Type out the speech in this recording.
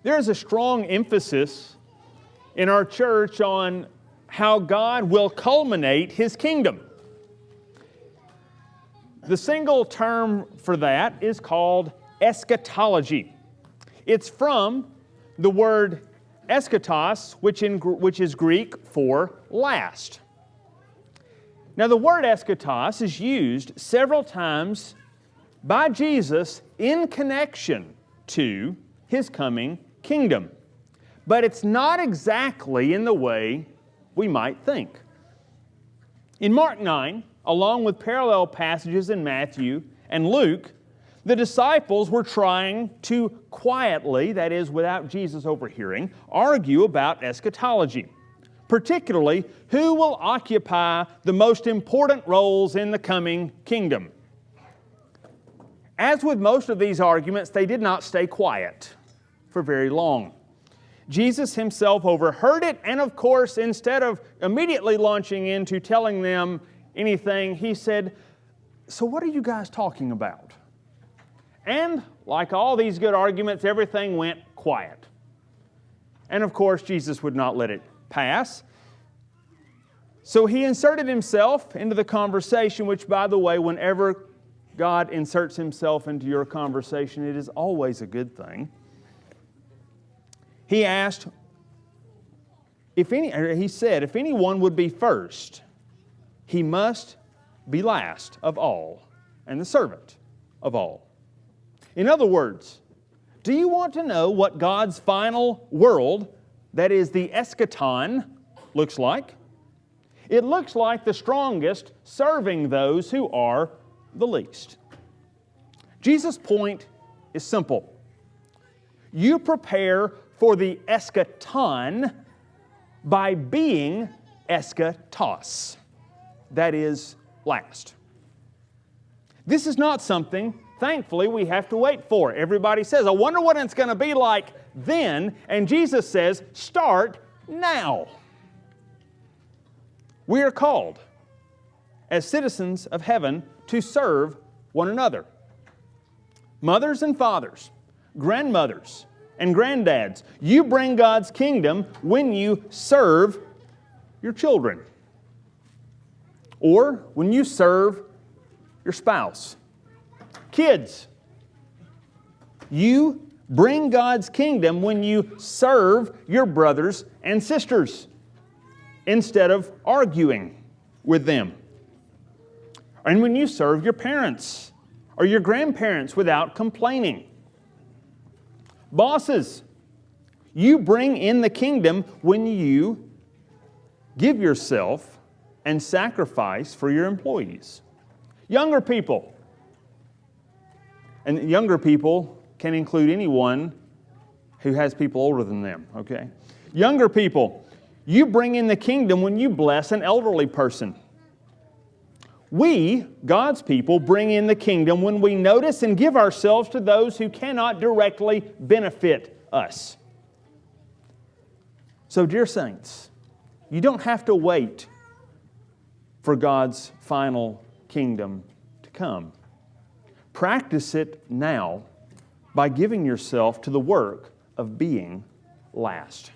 There is a strong emphasis in our church on how God will culminate His kingdom. The single term for that is called eschatology. It's from the word eschatos, which is Greek for last. Now, the word eschatos is used several times by Jesus in connection to His coming kingdom. But it's not exactly in the way we might think. In Mark 9, along with parallel passages in Matthew and Luke, the disciples were trying to quietly, that is, without Jesus overhearing, argue about eschatology, particularly who will occupy the most important roles in the coming kingdom. As with most of these arguments, they did not stay quiet for very long. Jesus Himself overheard it, and of course, instead of immediately launching into telling them anything, He said, "So what are you guys talking about?" And like all these good arguments, everything went quiet. And of course, Jesus would not let it pass. So He inserted Himself into the conversation, which, by the way, whenever God inserts Himself into your conversation, it is always a good thing. He asked, He said, if anyone would be first, he must be last of all and the servant of all. In other words, do you want to know what God's final world, that is the eschaton, looks like? It looks like the strongest serving those who are the least. Jesus' point is simple. You prepare for the eschaton by being eschatos, that is, last. This is not something, thankfully, we have to wait for. Everybody says, I wonder what it's going to be like then, and Jesus says, start now. We are called, as citizens of heaven, to serve one another. Mothers and fathers, grandmothers and granddads, you bring God's kingdom when you serve your children, or when you serve your spouse. Kids, you bring God's kingdom when you serve your brothers and sisters instead of arguing with them. And when you serve your parents or your grandparents without complaining. Bosses, you bring in the kingdom when you give yourself and sacrifice for your employees. Younger people, and younger people can include anyone who has people older than them, okay? Younger people, you bring in the kingdom when you bless an elderly person. We, God's people, bring in the kingdom when we notice and give ourselves to those who cannot directly benefit us. So, dear saints, you don't have to wait for God's final kingdom to come. Practice it now by giving yourself to the work of being last.